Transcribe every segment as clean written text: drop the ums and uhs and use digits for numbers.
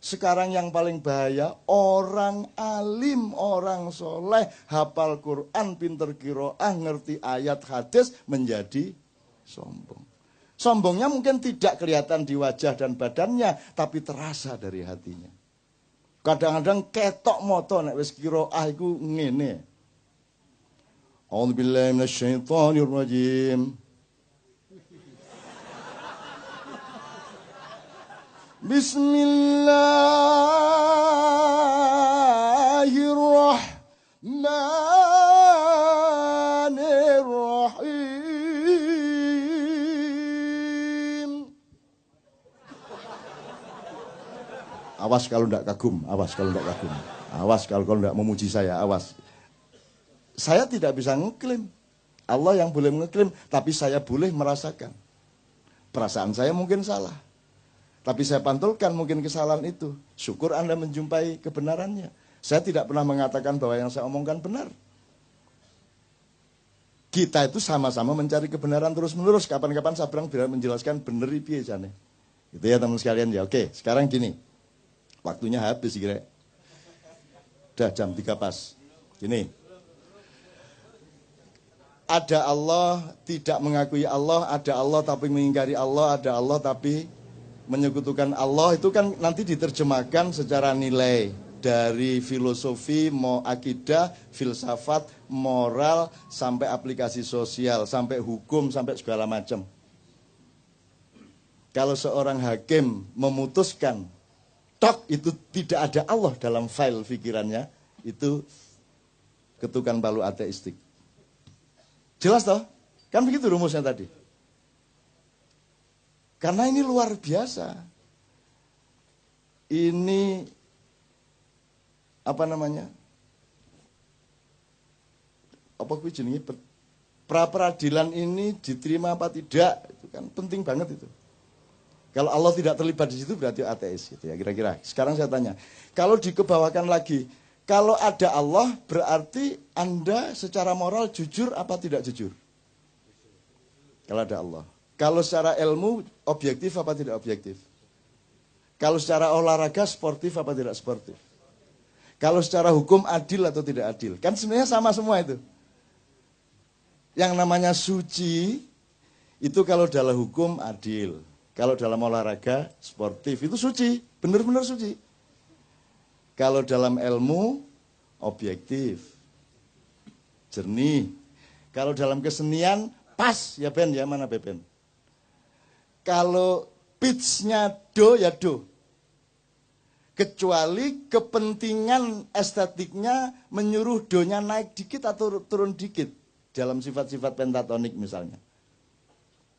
Sekarang yang paling bahaya, orang alim, orang soleh, hafal Quran, pinter qiraah, ngerti ayat hadis, menjadi sombong. Sombongnya mungkin tidak kelihatan di wajah dan badannya, tapi terasa dari hatinya. Kadang-kadang ketok moto nek wis qiraah iku ngene. A'udzubillahi minasyaitonirrajim. Bismillahirrahmanirrahim. Awas kalau tidak kagum, awas kalau tidak kagum. Awas kalau tidak memuji saya, awas. Saya tidak bisa ngeklaim. Allah yang boleh ngeklaim, tapi saya boleh merasakan. Perasaan saya mungkin salah. Tapi saya pantulkan mungkin kesalahan itu. Syukur Anda menjumpai kebenarannya. Saya tidak pernah mengatakan bahwa yang saya omongkan benar. Kita itu sama-sama mencari kebenaran terus-menerus. Kapan-kapan saya bilang biar menjelaskan bener piye jane. Itu ya teman sekalian ya. Oke, sekarang gini. Waktunya habis kira. Udah jam 3 pas. Gini. Ada Allah, tidak mengakui Allah. Ada Allah tapi mengingkari Allah. Ada Allah tapi menyekutukan Allah. Itu kan nanti diterjemahkan secara nilai. Dari filosofi, akidah, filsafat, moral, sampai aplikasi sosial, sampai hukum, sampai segala macam. Kalau seorang hakim memutuskan, tok itu tidak ada Allah dalam file pikirannya, itu ketukan palu ateistik. Jelas toh? Kan begitu rumusnya tadi. Karena ini luar biasa. Ini apa namanya? Apa kuwi jenenge? Pra-peradilan ini diterima apa tidak? Itu kan penting banget itu. Kalau Allah tidak terlibat di situ berarti ateis gitu ya kira-kira. Sekarang saya tanya, kalau dikebawakan lagi, kalau ada Allah berarti Anda secara moral jujur apa tidak jujur? Kalau ada Allah. Kalau secara ilmu objektif apa tidak objektif? Kalau secara olahraga sportif apa tidak sportif? Kalau secara hukum adil atau tidak adil? Kan sebenarnya sama semua itu. Yang namanya suci itu kalau dalam hukum adil. Kalau dalam olahraga sportif itu suci, benar-benar suci. Kalau dalam ilmu objektif, jernih. Kalau dalam kesenian pas ya Ben ya, mana Ben? Kalau pitch-nya do ya do. Kecuali kepentingan estetiknya menyuruh do-nya naik dikit atau turun dikit. Dalam sifat-sifat pentatonik misalnya.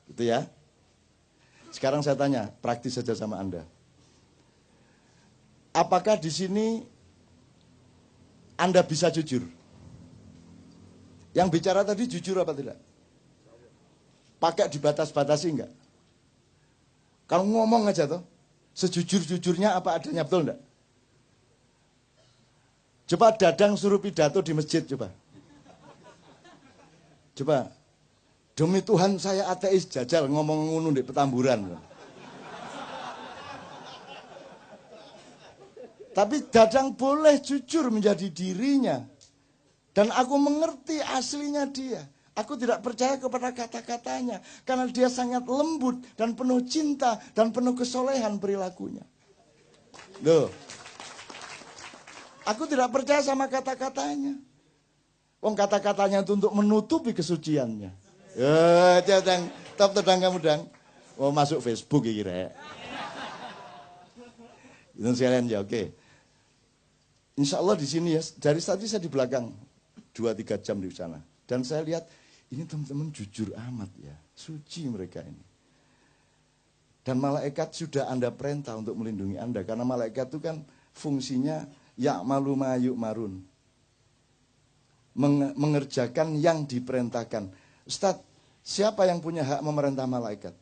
Gitu ya. Sekarang saya tanya, praktis saja sama Anda. Apakah di sini Anda bisa jujur? Yang bicara tadi jujur apa tidak? Pakai dibatas-batasi enggak? Kalau ngomong aja toh, sejujur-jujurnya apa adanya, betul enggak? Coba Dadang suruh pidato di masjid, coba. Coba, demi Tuhan saya ateis, jajal ngomong ngono di Petamburan. Tapi Dadang boleh jujur menjadi dirinya. Dan aku mengerti aslinya dia. Aku tidak percaya kepada kata-katanya. Karena dia sangat lembut dan penuh cinta dan penuh kesolehan perilakunya. Loh. Aku tidak percaya sama kata-katanya. Wong kata-katanya itu untuk menutupi kesuciannya. Dadang, top tedang kamu dang. Mau masuk Facebook ya kira. Itu sekalian ya, oke. Insya Allah di sini ya, dari tadi saya di belakang 2-3 jam di sana. Dan saya lihat, ini teman-teman jujur amat ya, suci mereka ini. Dan malaikat sudah Anda perintah untuk melindungi Anda. Karena malaikat itu kan fungsinya ya'malu ma yu'marun. Mengerjakan yang diperintahkan. Ustaz, siapa yang punya hak memerintah malaikat?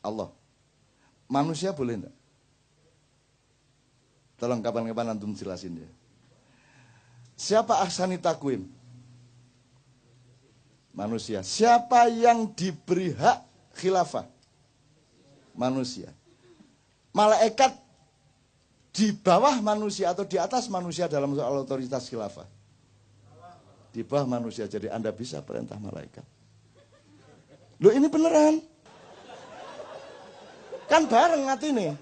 Allah. Manusia boleh enggak? Tolong kapan-kapan antum jelasin dia. Siapa ahsani takwim? Manusia. Siapa yang diberi hak khilafah? manusia. Malaikat di bawah manusia atau di atas manusia dalam soal otoritas khilafah? Di bawah manusia, jadi Anda bisa perintah malaikat. Loh ini beneran. Kan bareng hati nih.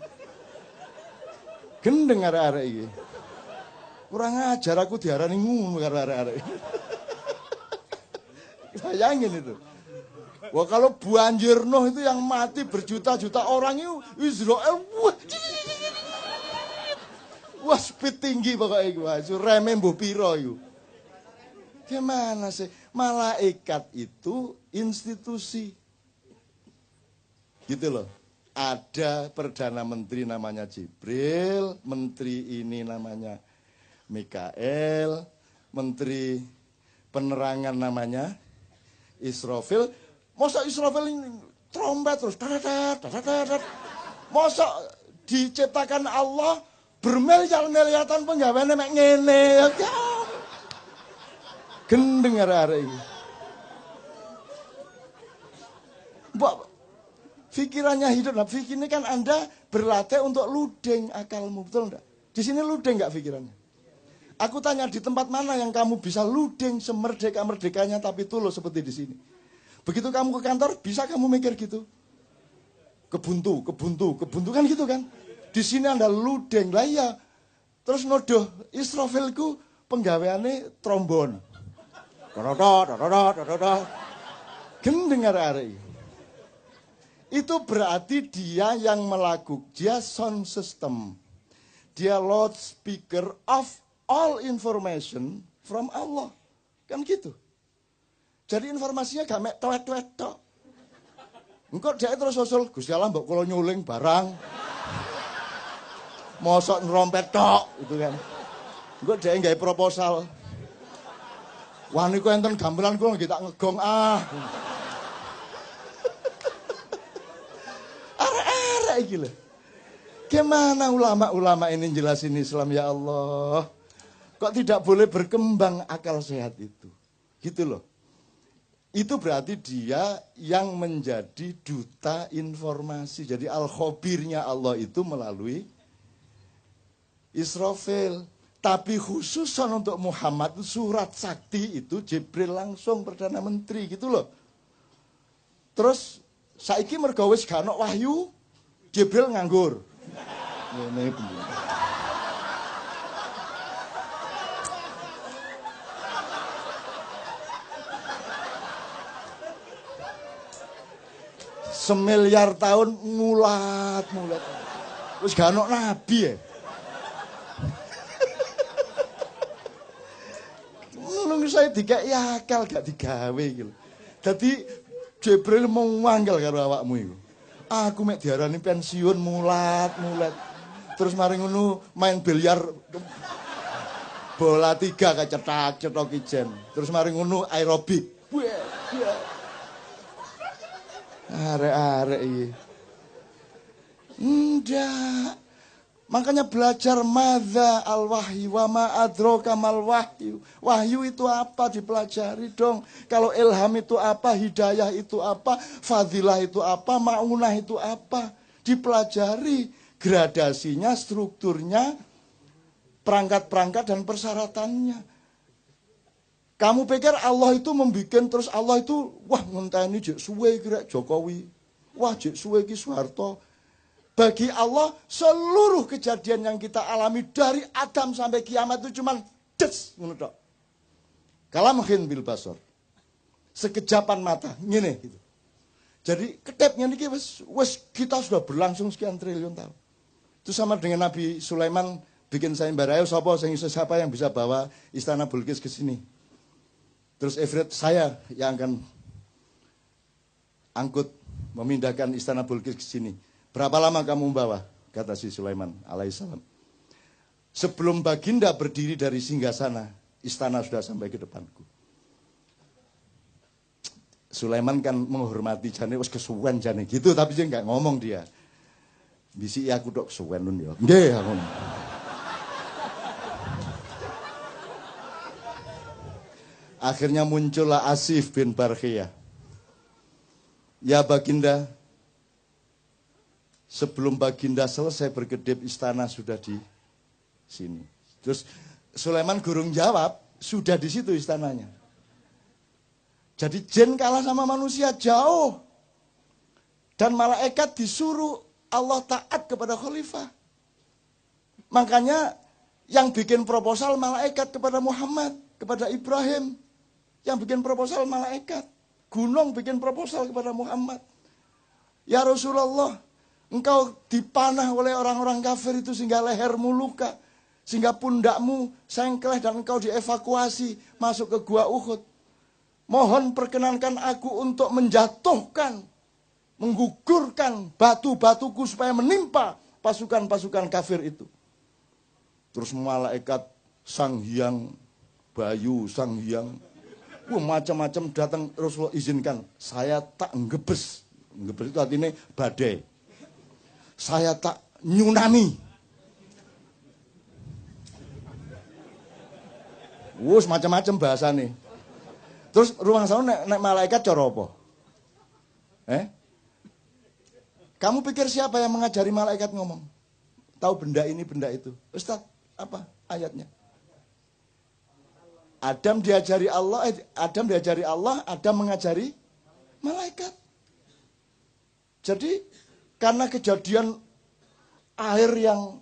Gendeng arek-arek iki. Kurang ajar aku diarani ngono karo arek-arek. Bayangin itu. Wah kalau banjir Nuh itu yang mati berjuta-juta orang itu Israel. Wah speed tinggi pokoknya itu. Wah remeh mbuh piro itu. Gimana sih? Malaikat itu institusi. Gitu loh. Ada Perdana Menteri namanya Jibril. Menteri ini namanya Mikael. Menteri penerangan namanya Israfil. Masa Israfil ini trompet terus. Masa diciptakan Allah bermiliar-miliatan penggaweane mek ngene. Gendeng arek-arek iki. Mbok pikirannya hidup. Nah, ini kan Anda berlatih untuk ludeng akalmu, betul enggak? Di sini ludeng enggak pikirannya? Aku tanya di tempat mana yang kamu bisa ludeng semerdeka-merdekanya tapi tulus seperti di sini. Begitu kamu ke kantor, bisa kamu mikir gitu? Kebuntu kan gitu kan? Di sini Anda ludeng lah ya. Terus nodoh Israfilku penggaweane trombon. Gendeng arek-arek. Itu berarti dia yang melakukan, dia sound system. Dia loudspeaker of all information from Allah. Kan gitu. Jadi informasinya gak mek tuet-tuet tok. Engko dia terus usul, Gusti Allah mbok kula nyuling barang. Mosok nerompet tok itu kan. Engko dia nggawe proposal. Wah niku enten gamelan kula nggih tak ngegong ah. Arek-arek iki lho. Gimana ulama-ulama ini jelasin Islam ya Allah? Kok tidak boleh berkembang akal sehat itu? Gitu loh. Itu berarti dia yang menjadi duta informasi. Jadi al-khobirnya Allah itu melalui Israfil. Tapi khususan untuk Muhammad surat sakti itu Jibril langsung Perdana Menteri gitu loh. Terus saiki mergo wis gak ono wahyu, Jibril nganggur. Ngene iki. Semiliar tahun mulat. Wis gak ono nabi ya. Nung saya dikek akal gak digawe gitu. Dadi Jibril mau manggal karo awakmu iku. Aku mek diarani pensiun mulat. Terus mari ngono main biliar bola 3 kecetak-cetok ijen. Terus mari ngono aerobik. Arek-arek iki. Ndak. Makanya belajar madza al-wahyu wa ma adraka mal wahyu. Wahyu itu apa dipelajari dong. Kalau ilham itu apa, hidayah itu apa, fadilah itu apa, maunah itu apa. Dipelajari gradasinya, strukturnya, perangkat-perangkat dan persyaratannya. Kamu pikir Allah itu membikin terus Allah itu wah ngenteni jek suwe kira Jokowi. Wah jek suwe ki Soeharto. Bagi Allah seluruh kejadian yang kita alami dari Adam sampai kiamat itu cuman des ngono tok. Kalamhin bil basar. Sekejapan mata ngene gitu. Jadi ketepnya niki wis kita sudah berlangsung sekian triliun tahun. Itu sama dengan Nabi Sulaiman bikin sayembara, siapa yang bisa bawa istana Bilqis ke sini. Terus Ifrit saya yang akan angkut memindahkan istana Bilqis ke sini. Berapa lama kamu membawa? Kata si Sulaiman alaihissalam. Sebelum baginda berdiri dari singgasana, istana sudah sampai ke depanku. Sulaiman kan menghormati jane wis kesuwen jane gitu, tapi dia nggak ngomong dia. Bisi aku tok kesuwen nun ya. Nggih aku. Akhirnya muncullah Asif bin Barkhiyah. Ya baginda, Sebelum Baginda selesai berkedip, istana sudah di sini. Terus Sulaiman gurung jawab, sudah di situ istananya. Jadi jin kalah sama manusia jauh. Dan malaikat disuruh Allah taat kepada khalifah. Makanya yang bikin proposal malaikat kepada Muhammad, kepada Ibrahim. Yang bikin proposal malaikat. Gunung bikin proposal kepada Muhammad. Ya Rasulullah, engkau dipanah oleh orang-orang kafir itu sehingga lehermu luka. Sehingga pundakmu sengkleh dan engkau dievakuasi masuk ke gua Uhud. Mohon perkenankan aku untuk menjatuhkan, menggugurkan batu-batuku supaya menimpa pasukan-pasukan kafir itu. Terus malaikat Sang Hyang Bayu, Sang Hyang, macam-macam datang. Rasulullah izinkan, saya tak ngebes. Ngebes itu artinya badai. Saya tak nyunami. Macam-macam bahasa nih. Terus ruang sana nek malaikat cara apa? Kamu pikir siapa yang mengajari malaikat ngomong? Tahu benda ini, benda itu. Ustaz, apa ayatnya? Adam diajari Allah, Adam mengajari malaikat. Jadi karena kejadian air yang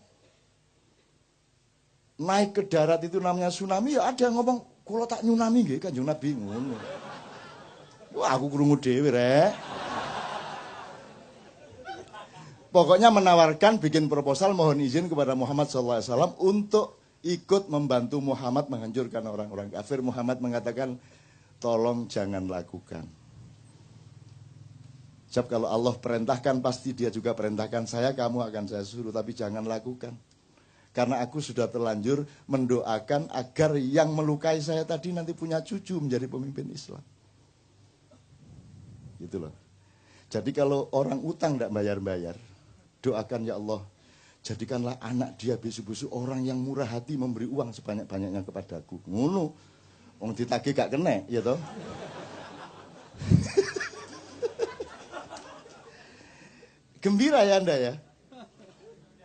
naik ke darat itu namanya tsunami, ya ada yang ngomong, "Kula tak nyunami nggih Kanjeng Nabi." Ngono. Wah, aku krungu dhewe rek. Pokoknya menawarkan bikin proposal mohon izin kepada Muhammad SAW untuk ikut membantu Muhammad menghancurkan orang-orang kafir. Muhammad mengatakan, tolong jangan lakukan. Sebab kalau Allah perintahkan pasti dia juga perintahkan saya, kamu akan saya suruh, tapi jangan lakukan. Karena aku sudah terlanjur mendoakan agar yang melukai saya tadi nanti punya cucu menjadi pemimpin Islam. Gitu loh. Jadi kalau orang utang tidak bayar-bayar, doakan ya Allah, jadikanlah anak dia besok-besok orang yang murah hati memberi uang sebanyak-banyaknya kepadaku. Ngono. Wong ditagih gak kena, ya toh? Gembira ya Anda ya?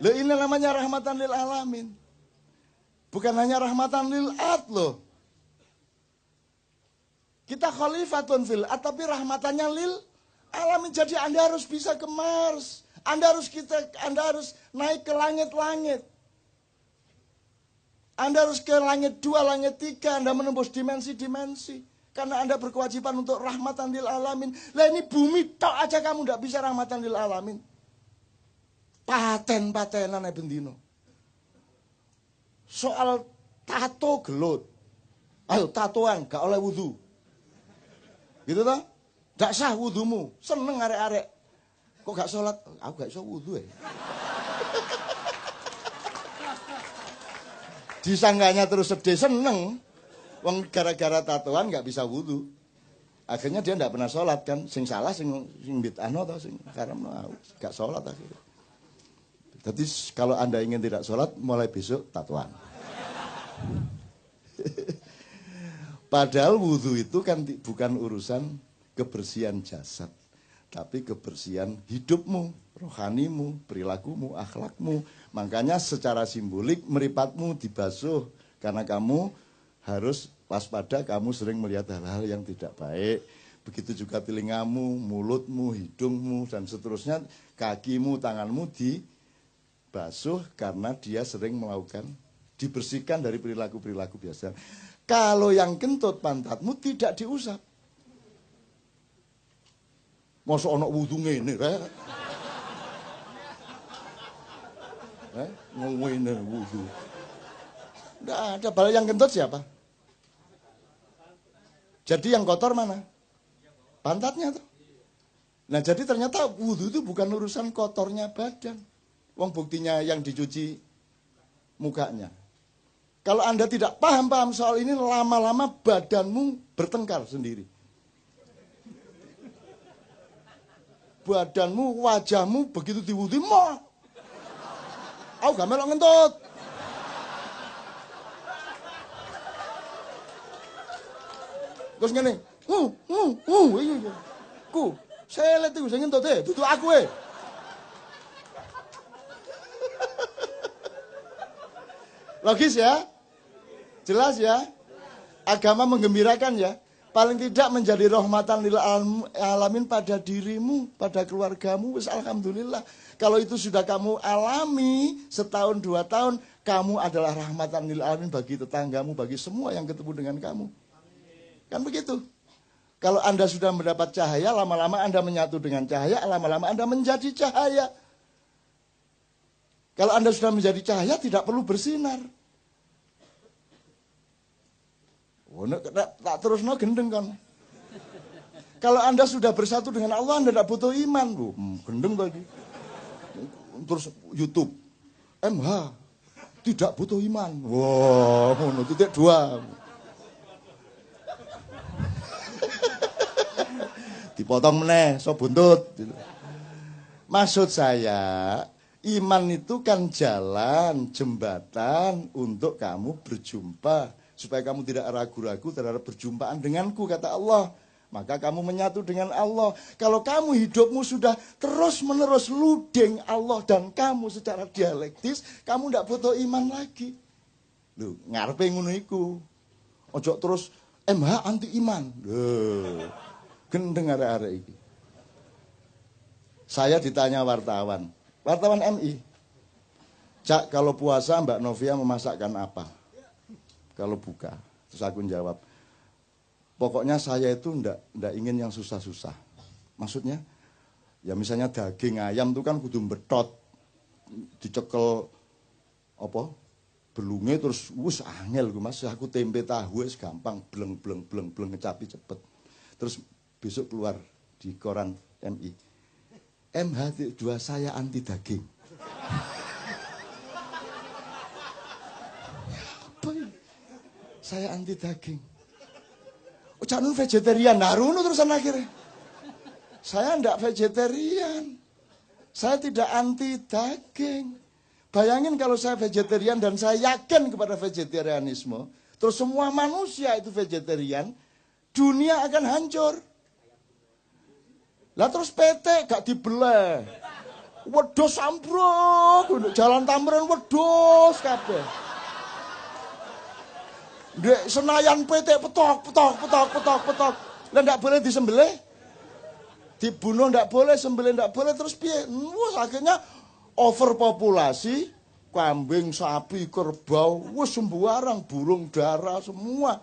Loh ini namanya rahmatan lil alamin. Bukan hanya rahmatan lil ad loh. Kita khalifatun fil ad, tapi rahmatannya lil alamin. Jadi Anda harus bisa ke Mars. Anda harus naik ke langit-langit. Anda harus ke langit 2, langit 3. Anda menembus dimensi-dimensi. Karena Anda berkewajiban untuk rahmatan lil alamin. Lah ini bumi tok aja kamu tidak bisa rahmatan lil alamin. Paten-patenan bendino. Soal tato gelut. Ayo tatoan gak oleh wudu. Gitu toh? Gak sah wudumu. Seneng arek-arek. Kok gak sholat? Aku gak iso wudu ya. Disangganya terus sedih, seneng. Wong gara-gara tatoan gak bisa wudu. Akhirnya dia gak pernah sholat kan. Sing salah sing bid'ahno atau sing karena gak sholat akhirnya. Jadi kalau Anda ingin tidak sholat, mulai besok tatoan. Padahal wudu itu kan bukan urusan kebersihan jasad. Tapi kebersihan hidupmu, rohanimu, perilakumu, akhlakmu. Makanya secara simbolik meripatmu dibasuh. Karena kamu harus waspada, kamu sering melihat hal-hal yang tidak baik. Begitu juga telingamu, mulutmu, hidungmu, dan seterusnya. Kakimu, tanganmu dibasuh karena dia sering melakukan, dibersihkan dari perilaku-perilaku biasa. Kalau yang kentut pantatmu tidak diusap. Masa ana wudu ngene rek. Ngene wudu. Enggak ada. Bal yang kentut siapa? Jadi yang kotor mana? Pantatnya tuh. Nah, jadi ternyata wudu itu bukan urusan kotornya badan. Wong buktinya yang dicuci mukanya. Kalau Anda tidak paham soal ini, lama-lama badanmu bertengkar sendiri. Badanmu, wajahmu begitu diwudu, mau. Aku gak melok ngentut. Terus ngene, iya. Ku, selet iku sing ngentut dudu aku. Logis ya? Jelas ya? Agama menggembirakan ya? Paling tidak menjadi rahmatan lil alamin pada dirimu, pada keluargamu, wis alhamdulillah. Kalau itu sudah kamu alami setahun 2 tahun, kamu adalah rahmatan lil alamin bagi tetanggamu, bagi semua yang ketemu dengan kamu. Kan begitu. Kalau Anda sudah mendapat cahaya, lama-lama Anda menyatu dengan cahaya, lama-lama Anda menjadi cahaya. Kalau Anda sudah menjadi cahaya, tidak perlu bersinar. Oh, tak terus gendeng kan. Kalau Anda sudah bersatu dengan Allah, Anda tidak butuh iman. Gendeng tadi. Terus YouTube. MH. Tidak butuh iman. Wow, 2. Dipotong meneh, so buntut. Maksud saya, iman itu kan jalan, jembatan untuk kamu berjumpa. Supaya kamu tidak ragu-ragu terhadap perjumpaan denganku, kata Allah. Maka kamu menyatu dengan Allah. Kalau kamu hidupmu sudah terus-menerus ludeng Allah dan kamu secara dialektis, kamu tidak butuh iman lagi. Loh, ngarepe ngono iku. Ojo terus MH anti iman. Loh, gendeng arek-arek iki. Saya ditanya wartawan MI. Cak, kalau puasa Mbak Novia memasakkan apa? Kalau buka, terus aku jawab, pokoknya saya itu ndak ingin yang susah-susah. Maksudnya, ya misalnya daging ayam itu kan kudu betot, dicekel apa? Belunge terus wus angel Mas, aku tempe tahu wis gampang, bleng ngecapi cepet. Terus besok keluar di koran MI. MH2 saya anti daging. Saya anti daging. Oh, jangan vegetarian. Naruno terusan akhirnya. Saya enggak vegetarian. Saya tidak anti daging. Bayangin kalau saya vegetarian dan saya yakin kepada vegetarianisme. Terus semua manusia itu vegetarian. Dunia akan hancur. Lah terus PT gak dibelah. Wedhus ambruk. Jalan Tamrin wedhus kabeh. Dek Senayan PT petok. Lah ndak boleh disembelih. Dibunuh ndak boleh, sembelih ndak boleh, terus piye? Wah, akhirnya overpopulasi, kambing, sapi, kerbau, wis sembarang, burung dara semua.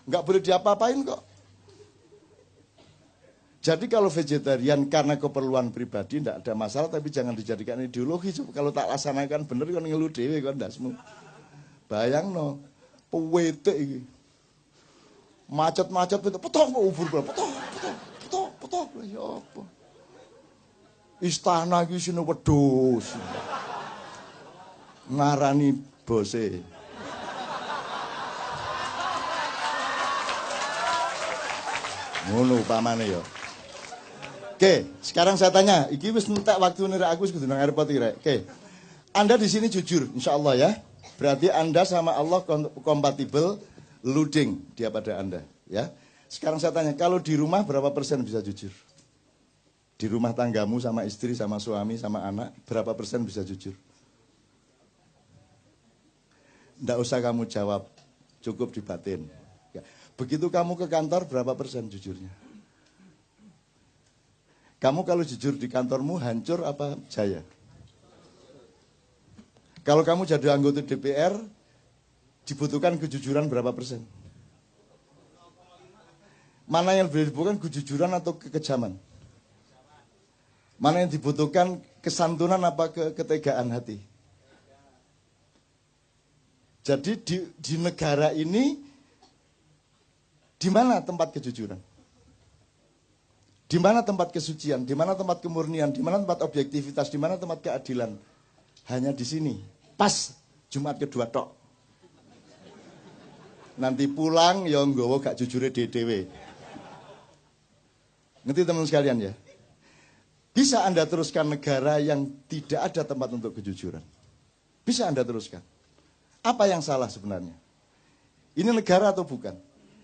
Nggak boleh diapa-apain kok. Jadi kalau vegetarian karena keperluan pribadi ndak ada masalah, tapi jangan dijadikan ideologi. Kalau tak laksanakan bener kan ngeluh dhewe kan ndasmu. Bayangno. Pewetek iki. Macet-macet petok ubur petok ya apa. Istana iki sine wedhus. Ngarani bose. Ngono upamane ya. Oke, sekarang saya tanya, iki wis entek waktune rek aku wis kudu nang airport iki rek. Oke. Anda di sini jujur insyaallah ya. Berarti Anda sama Allah kompatibel, luding dia pada Anda. Ya. Sekarang saya tanya, kalau di rumah berapa persen bisa jujur? Di rumah tanggamu sama istri, sama suami, sama anak, berapa persen bisa jujur? Nggak usah kamu jawab, cukup di batin. Ya. Begitu kamu ke kantor, berapa persen jujurnya? Kamu kalau jujur di kantormu, hancur apa jaya? Kalau kamu jadi anggota DPR, dibutuhkan kejujuran berapa persen? Mana yang lebih dibutuhkan, kejujuran atau kekejaman? Mana yang dibutuhkan, kesantunan apa ketegaan hati? Jadi di negara ini, di mana tempat kejujuran? Di mana tempat kesucian? Di mana tempat kemurnian? Di mana tempat objektivitas? Di mana tempat keadilan? Hanya di sini. Pas Jumat kedua tok. Nanti pulang ya nggawa gak jujure dhewe. Ngerti teman sekalian ya? Bisa Anda teruskan negara yang tidak ada tempat untuk kejujuran? Bisa Anda teruskan? Apa yang salah sebenarnya? Ini negara atau bukan?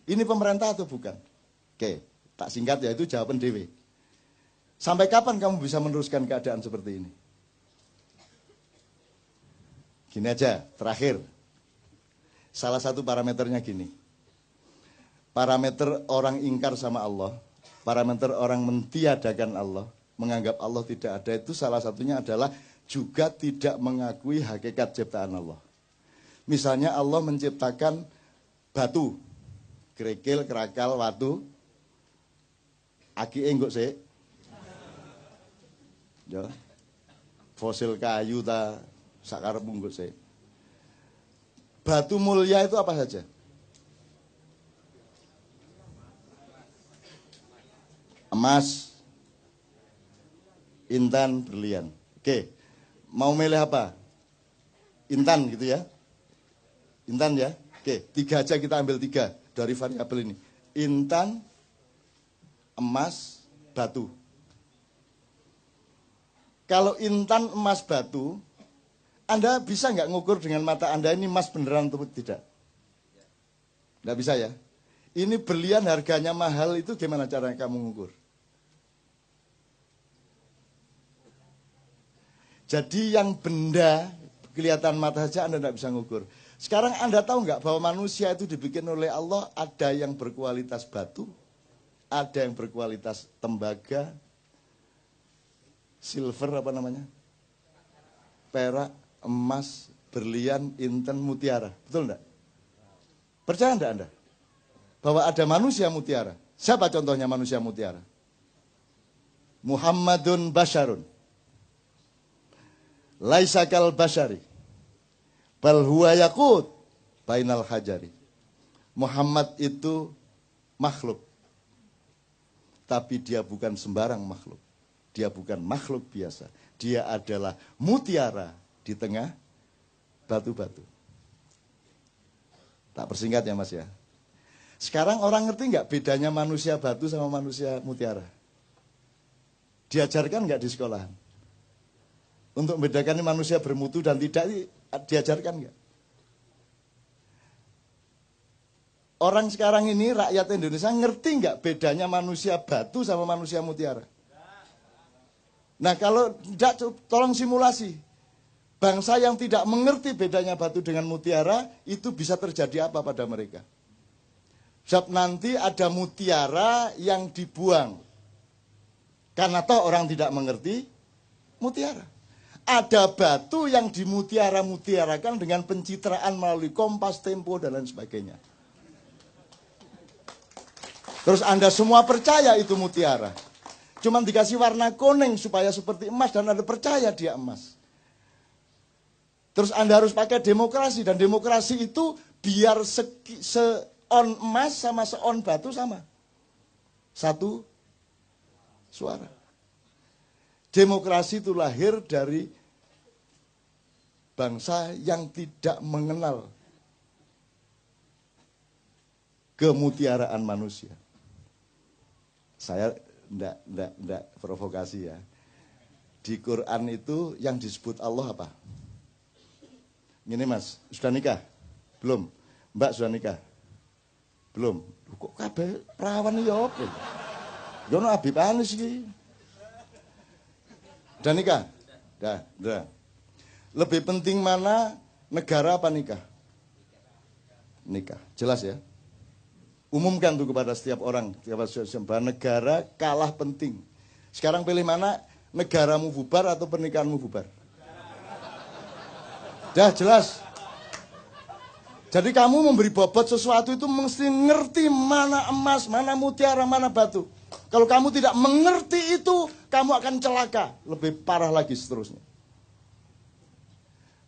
Ini pemerintah atau bukan? Oke, tak singkat ya, itu jawaban dewe. Sampai kapan kamu bisa meneruskan keadaan seperti ini? Gini aja, terakhir. Salah satu parameternya gini. Parameter orang ingkar sama Allah, parameter orang mentiadakan Allah, menganggap Allah tidak ada, itu salah satunya adalah juga tidak mengakui hakikat ciptaan Allah. Misalnya Allah menciptakan batu, kerikil, kerakal, watu, aki enggak sih? Ya. Fosil kayu ta sakarepmu enggak sih? Batu mulia itu apa saja? Emas, intan, berlian. Oke, mau milih apa? Intan gitu ya? Intan ya? Oke, 3 aja kita ambil 3 dari variabel ini. Intan, emas, batu. Kalau intan, emas, batu, Anda bisa nggak ngukur dengan mata Anda ini emas beneran atau tidak? Nggak bisa ya? Ini berlian harganya mahal, itu gimana caranya kamu ngukur? Jadi yang benda kelihatan mata saja Anda tidak bisa ngukur. Sekarang Anda tahu nggak bahwa manusia itu dibikin oleh Allah, ada yang berkualitas batu, ada yang berkualitas tembaga, silver apa namanya, perak, emas, berlian, intan, mutiara. Betul enggak? Percaya enggak Anda? Bahwa ada manusia mutiara. Siapa contohnya manusia mutiara? Muhammadun Basyarun. Laisa kal basyari. Bal huwa yaqut bainal hajari. Muhammad itu makhluk. Tapi dia bukan sembarang makhluk. Dia bukan makhluk biasa. Dia adalah mutiara di tengah batu-batu. Tak persingkat ya Mas ya. Sekarang orang ngerti nggak bedanya manusia batu sama manusia mutiara? Diajarkan nggak di sekolahan? Untuk membedakan manusia bermutu dan tidak, diajarkan nggak? Orang sekarang ini, rakyat Indonesia, ngerti nggak bedanya manusia batu sama manusia mutiara? Nah kalau tidak, tolong simulasi. Bangsa yang tidak mengerti bedanya batu dengan mutiara, itu bisa terjadi apa pada mereka? Sebab nanti ada mutiara yang dibuang. Karena toh orang tidak mengerti mutiara. Ada batu yang dimutiara-mutiarakan dengan pencitraan melalui Kompas, Tempo, dan lain sebagainya. Terus Anda semua percaya itu mutiara. Cuma dikasih warna kuning supaya seperti emas dan Anda percaya dia emas. Terus Anda harus pakai demokrasi. Dan demokrasi itu biar seon emas sama seon batu sama. Satu suara. Demokrasi itu lahir dari bangsa yang tidak mengenal kemutiaraan manusia. Saya enggak provokasi ya. Di Quran itu yang disebut Allah apa? Gini Mas, sudah nikah? Belum. Mbak sudah nikah? Belum. Kok kabeh perawan ya apa? Yo no Habib Anis iki. Udah nikah? Udah. Lebih penting mana negara apa nikah? Nikah. Jelas ya? Umumkan tuh kepada setiap orang, bahwa negara kalah penting. Sekarang pilih mana? Negaramu bubar atau pernikahanmu bubar? Dah jelas. Jadi kamu memberi bobot sesuatu itu mesti ngerti mana emas, mana mutiara, mana batu. Kalau kamu tidak mengerti itu, kamu akan celaka. Lebih parah lagi seterusnya.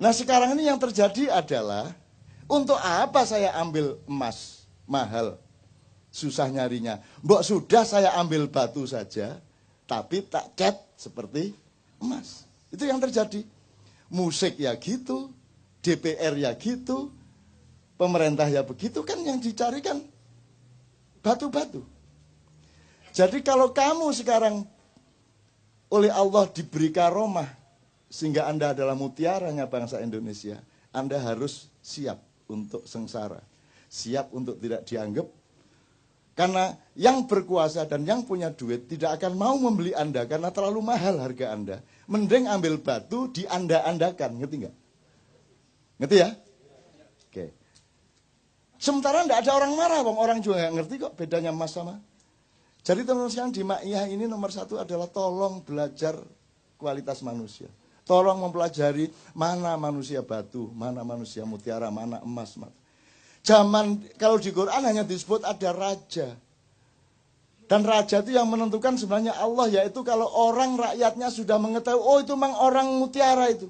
Nah sekarang ini yang terjadi adalah, untuk apa saya ambil emas mahal, susah nyarinya. Mbok sudah saya ambil batu saja, tapi tak cat seperti emas. Itu yang terjadi. Musik ya gitu, DPR ya gitu, pemerintah ya begitu, kan yang dicarikan batu-batu. Jadi kalau kamu sekarang oleh Allah diberi karomah, sehingga Anda adalah mutiaranya bangsa Indonesia, Anda harus siap untuk sengsara. Siap untuk tidak dianggap. Karena yang berkuasa dan yang punya duit tidak akan mau membeli Anda karena terlalu mahal harga Anda. Mending ambil batu di Anda-andakan, ngerti nggak? Ngerti ya? Oke. Sementara tidak ada orang marah, orang juga nggak ngerti kok bedanya emas sama. Jadi teman-teman di Ma'iyah ini nomor satu adalah tolong belajar kualitas manusia. Tolong mempelajari mana manusia batu, mana manusia mutiara, mana emas. Zaman kalau di Quran hanya disebut ada raja. Dan raja itu yang menentukan sebenarnya Allah, yaitu kalau orang rakyatnya sudah mengetahui, oh itu memang orang mutiara itu.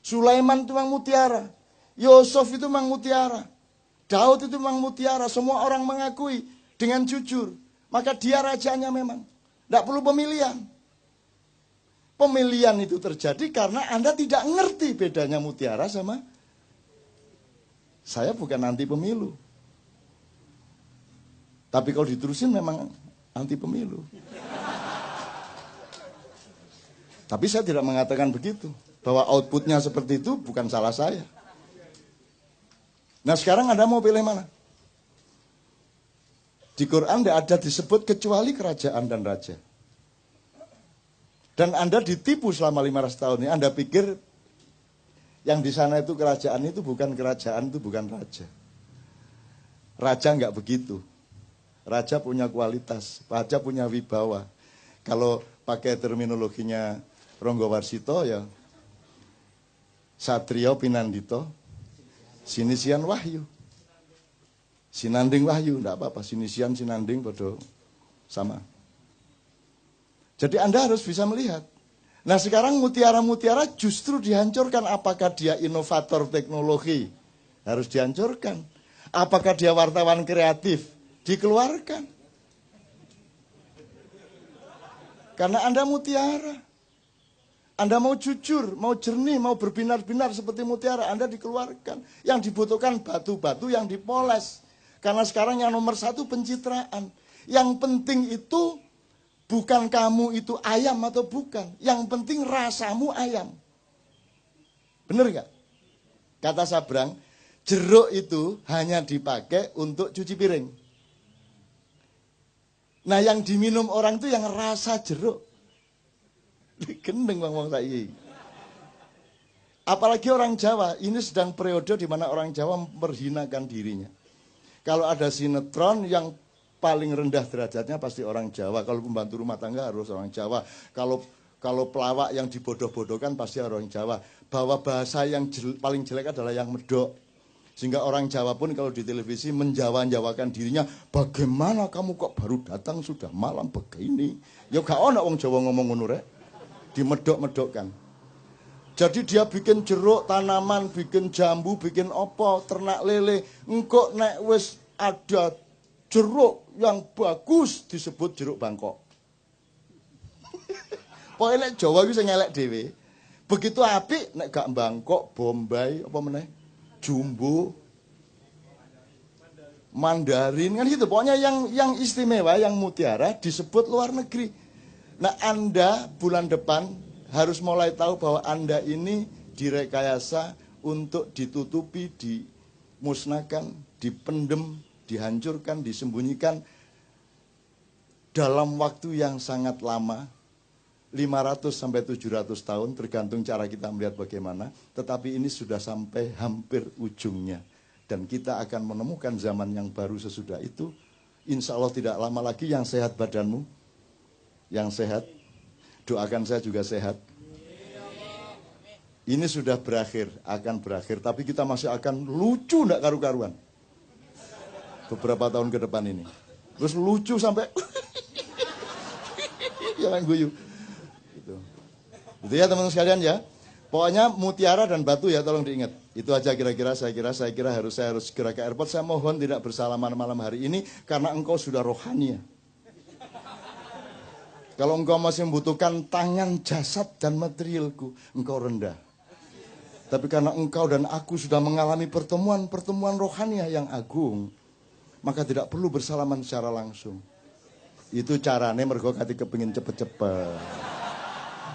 Sulaiman itu memang mutiara. Yusuf itu memang mutiara. Daud itu memang mutiara. Semua orang mengakui dengan jujur. Maka dia rajanya memang. Tidak perlu pemilihan. Pemilihan itu terjadi karena Anda tidak ngerti bedanya mutiara sama. Saya bukan anti pemilu. Tapi kalau diterusin memang anti pemilu. Tapi saya tidak mengatakan begitu. Bahwa outputnya seperti itu bukan salah saya. Nah sekarang Anda mau pilih mana? Di Quran tidak ada disebut kecuali kerajaan dan raja. Dan Anda ditipu selama 500 tahun ini. Anda pikir yang di sana itu kerajaan itu bukan kerajaan, itu bukan raja. Raja nggak begitu. Raja punya kualitas, raja punya wibawa. Kalau pakai terminologinya Ronggo Warsito ya Satrio Pinandito, Sinisian Wahyu. Sinanding Wahyu, enggak apa-apa. Sinisian, Sinanding, bodoh sama. Jadi Anda harus bisa melihat. Nah sekarang mutiara-mutiara justru dihancurkan. Apakah dia inovator teknologi? Harus dihancurkan. Apakah dia wartawan kreatif? Dikeluarkan. Karena Anda mutiara. Anda mau jujur, mau jernih, mau berbinar-binar seperti mutiara, Anda dikeluarkan. Yang dibutuhkan batu-batu yang dipoles. Karena sekarang yang nomor satu pencitraan. Yang penting itu bukan kamu itu ayam atau bukan. Yang penting rasamu ayam. Benar nggak? Kata Sabrang, jeruk itu hanya dipakai untuk cuci piring. Nah yang diminum orang itu yang rasa jeruk. Gendeng bang saiki. Apalagi orang Jawa, ini sedang periode di mana orang Jawa memperhinakan dirinya. Kalau ada sinetron yang paling rendah derajatnya pasti orang Jawa. Kalau pembantu rumah tangga harus orang Jawa. Kalau pelawak yang dibodoh-bodohkan pasti orang Jawa. Bahwa bahasa yang paling jelek adalah yang medok. Sehingga orang Jawa pun kalau di televisi menjawa-jawakan dirinya, bagaimana kamu kok baru datang sudah malam begini? Ya gak ono wong Jawa ngomong ngono rek. Dimedok-medokkan. Jadi dia bikin jeruk, tanaman, bikin jambu, bikin opo, ternak lele. Engkau nek wis ada jeruk yang bagus disebut jeruk Bangkok. Pokoknya nek Jawa itu ngelek dewe. Begitu apik nek gak Bangkok, Bombay, apa meneh? Jumbo, Mandarin kan gitu. Pokoknya yang istimewa, yang mutiara disebut luar negeri. Nah Anda bulan depan harus mulai tahu bahwa Anda ini direkayasa untuk ditutupi, dimusnahkan, dipendem, dihancurkan, disembunyikan dalam waktu yang sangat lama, 500 sampai 700 tahun tergantung cara kita melihat bagaimana, tetapi ini sudah sampai hampir ujungnya dan kita akan menemukan zaman yang baru sesudah itu. Insya Allah tidak lama lagi. Yang sehat badanmu, yang sehat, doakan saya juga sehat. Ini sudah berakhir, akan berakhir, tapi kita masih akan lucu enggak karu-karuan beberapa tahun ke depan ini. Terus lucu sampai jangan guyu. Gitu ya teman-teman sekalian ya. Pokoknya mutiara dan batu ya tolong diingat. Itu aja kira-kira saya kira saya harus segera ke airport. Saya mohon tidak bersalaman malam hari ini karena engkau sudah rohani ya. Kalau engkau masih membutuhkan tangan, jasad dan materialku, engkau rendah. Tapi karena engkau dan aku sudah mengalami pertemuan rohani yang agung, maka tidak perlu bersalaman secara langsung. Itu caranya mergo kati kepengin cepet-cepet.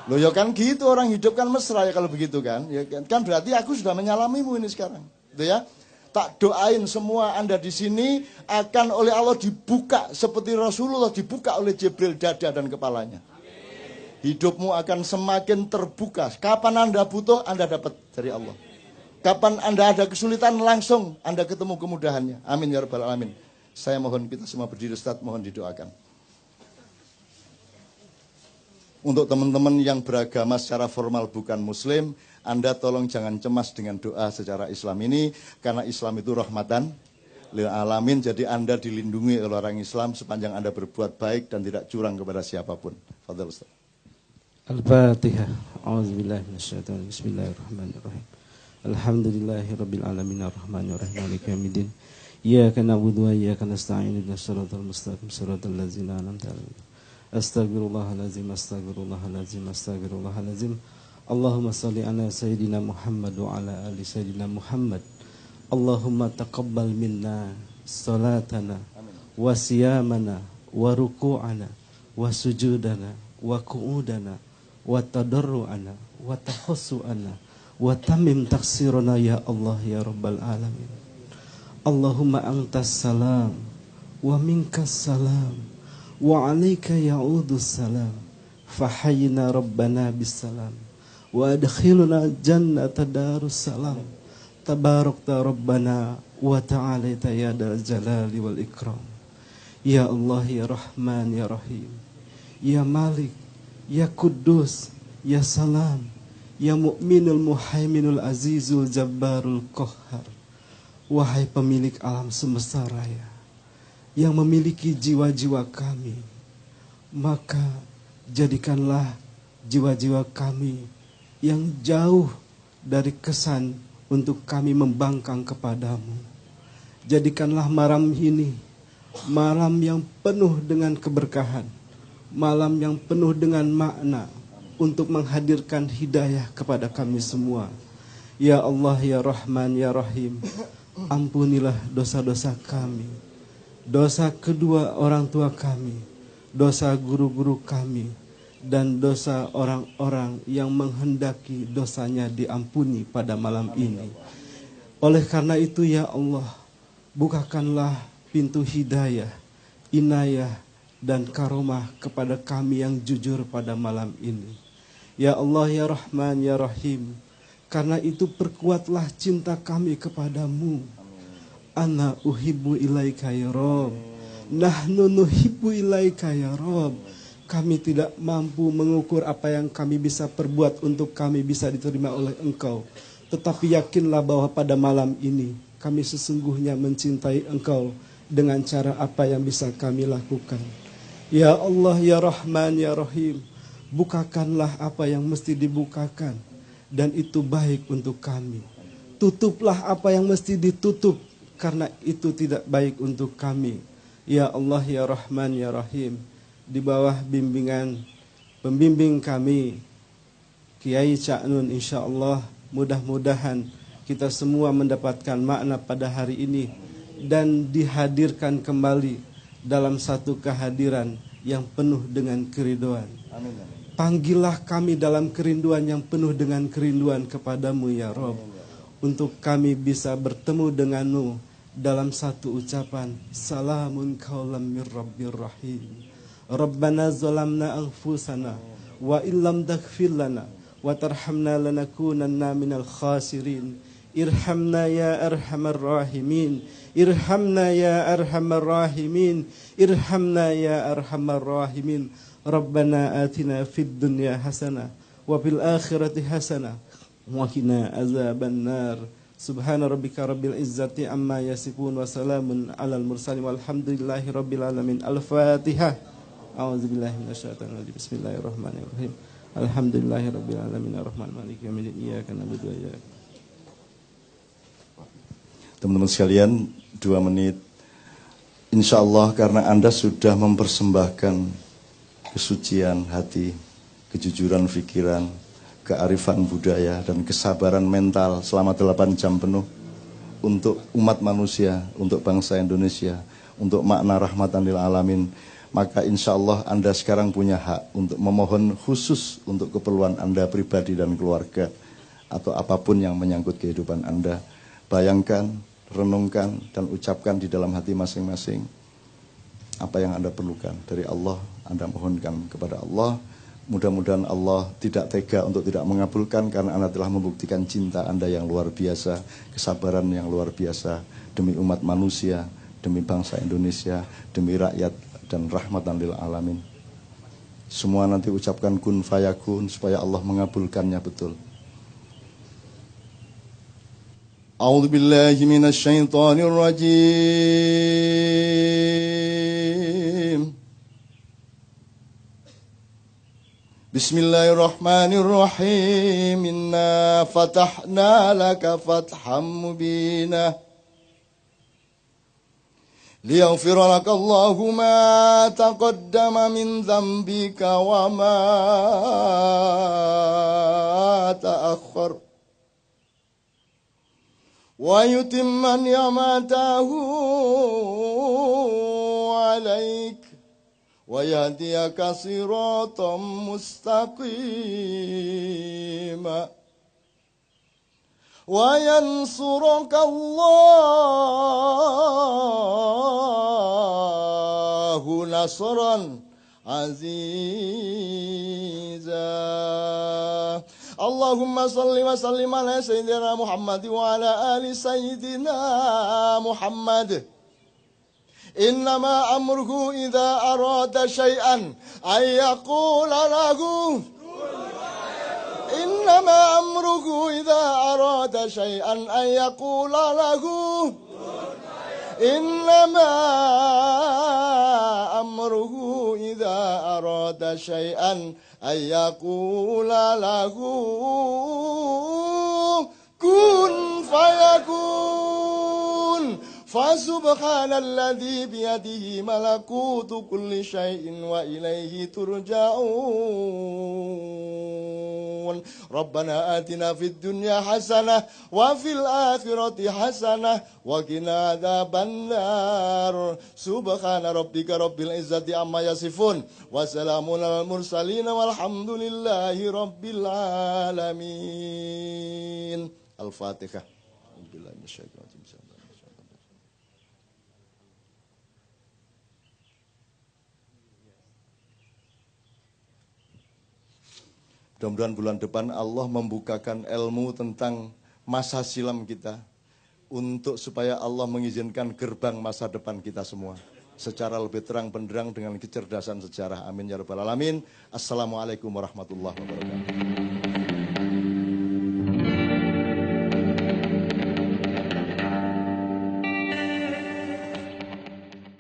Loh ya kan gitu, orang hidup kan mesra ya kalau begitu kan. Ya kan berarti aku sudah menyalamimu ini sekarang. Gitu ya. Tak doain semua Anda di sini akan oleh Allah dibuka seperti Rasulullah dibuka oleh Jibril dada dan kepalanya. Hidupmu akan semakin terbuka. Kapan Anda butuh, Anda dapat dari Allah. Kapan Anda ada kesulitan, langsung Anda ketemu kemudahannya. Amin ya rabbal alamin. Saya mohon kita semua berdiri, Ustaz, mohon didoakan. Untuk teman-teman yang beragama secara formal bukan muslim, Anda tolong jangan cemas dengan doa secara Islam ini, karena Islam itu rahmatan lil alamin. Jadi Anda dilindungi oleh orang Islam sepanjang Anda berbuat baik dan tidak curang kepada siapapun. Fadhil Ustaz. Al-Fatihah. A'udzubillahi minasyaitonir rajim. Bismillahirrahmanirrahim. Alhamdulillahirabbil alamin arrahmanir rahim maliki yaumiddin. Iyyaka na'budu wa iyyaka nasta'in ihdinas siratal mustaqim siratal ladzina an'amta 'alaihim. Astaghfirullahalazim astaghfirullahalazim astaghfirullahalazim. Allahumma shalli ala sayyidina Muhammad wa ala ali sayyidina Muhammad. Allahumma taqabbal minna salatana wa siyamana wa ruku'ana wa sujudana wa qu'udana wa tadarru'ana wa tahassu'ana wa tamim taksirana ya Allah ya Rabbal Alamin. Allahumma antas salam wa minkas salam wa alaika ya'udus salam fahayyina Rabbana bis salam wa adkhilna jannata darus salam tabarakta Rabbana wa ta'alaita ya dal jalali wal ikram. Ya Allah ya Rahman ya Rahim, ya Malik ya Kudus ya Salam, ya Mu'minul Muhaiminul Azizul Jabbarul Qahhar. Wahai pemilik alam semesta raya yang memiliki jiwa-jiwa kami, maka jadikanlah jiwa-jiwa kami yang jauh dari kesan untuk kami membangkang kepadamu. Jadikanlah malam ini malam yang penuh dengan keberkahan, malam yang penuh dengan makna untuk menghadirkan hidayah kepada kami semua. Ya Allah ya Rahman ya Rahim, ampunilah dosa-dosa kami, dosa kedua orang tua kami, dosa guru-guru kami, dan dosa orang-orang yang menghendaki dosanya diampuni pada malam ini. Oleh karena itu ya Allah, bukakanlah pintu hidayah, inayah, dan karomah kepada kami yang jujur pada malam ini. Ya Allah ya Rahman ya Rahim, karena itu perkuatlah cinta kami kepadamu. Ana uhibbu ilaika ya Rabb, nahnu nuhibbu ilaika ya Rabb. Kami tidak mampu mengukur apa yang kami bisa perbuat untuk kami bisa diterima oleh Engkau. Tetapi yakinlah bahwa pada malam ini kami sesungguhnya mencintai Engkau dengan cara apa yang bisa kami lakukan. Ya Allah ya Rahman ya Rahim, bukakanlah apa yang mesti dibukakan, dan itu baik untuk kami. Tutuplah apa yang mesti ditutup, karena itu tidak baik untuk kami. Ya Allah ya Rahman ya Rahim, di bawah bimbingan pembimbing kami Kiai Ca'nun, insyaallah mudah-mudahan kita semua mendapatkan makna pada hari ini dan dihadirkan kembali dalam satu kehadiran yang penuh dengan keriduan. Amin. Panggillah kami dalam kerinduan yang penuh dengan kerinduan kepadamu ya Rabb, untuk kami bisa bertemu denganmu dalam satu ucapan, salamun qaulam mir rabbir rahim. Rabbana zalamna anfusana wa illam taghfir lana wa tarhamna lanakunanna minal khasirin. Irhamna ya arhamar rahimin, irhamna ya arhamar rahimin, irhamna ya arhamar rahimin. Rabbana atina fid dunya hasanah wa fil akhirati hasanah wa qina azabannar. Subhana rabbika rabbil izzati amma yasifun wa salamun alal mursalin walhamdulillahi rabbil alamin. Al-Fatihah. A'udzubillahi minasyaitonir rajim. Bismillahirrahmanirrahim. Alhamdulillahi rabbil alamin arrahmanir rahim maliki yaumiddin. Iyyaka na'budu wa iyyaka. Teman-teman sekalian, 2 menit. Insya Allah karena Anda sudah mempersembahkan kesucian hati, kejujuran pikiran, kearifan budaya, dan kesabaran mental selama 8 jam penuh untuk umat manusia, untuk bangsa Indonesia, untuk makna rahmatan lil alamin, maka insya Allah Anda sekarang punya hak untuk memohon khusus untuk keperluan Anda pribadi dan keluarga, atau apapun yang menyangkut kehidupan Anda. Bayangkan, renungkan, dan ucapkan di dalam hati masing-masing apa yang Anda perlukan dari Allah. Anda mohonkan kepada Allah, Mudah-mudahan Allah tidak tega untuk tidak mengabulkan karena Anda telah membuktikan cinta Anda yang luar biasa, kesabaran yang luar biasa demi umat manusia, demi bangsa Indonesia, demi rakyat dan rahmatan lil alamin. Semua nanti ucapkan kun fayakun supaya Allah mengabulkannya betul. A'udzu billahi minasy syaithanir rajim. Bismillahirrahmanirrahim. Inna fatahna laka fatham mubina. ليغفر لك الله ما تقدم من ذنبك وما تأخر ويتم نعمته عليك ويهديك صراطا مستقيما وينصرك الله نصرا عزيزا اللهم صل وسلم على سيدنا محمد وعلى آل سيدنا محمد إنما أمره إذا أراد شيئا أن يقول له إنما أمره إذا أراد شيئا أن يقول له إنما أمره إذا أراد شيئا أن يقول له كن فيكون فسبحان الذي بيده ملكوت كل شيء وإليه ترجعون ربنا آتنا في الدنيا حسنة وفي الآخرة حسنة وقنا عذاب النار سبحان ربك رب العزة عما يصفون وسلام على المرسلين والحمد لله رب العالمين الفاتحة. Mudah-mudahan bulan depan Allah membukakan ilmu tentang masa silam kita untuk supaya Allah mengizinkan gerbang masa depan kita semua secara lebih terang benderang dengan kecerdasan sejarah. Amin ya rabbal alamin. Assalamualaikum warahmatullahi wabarakatuh.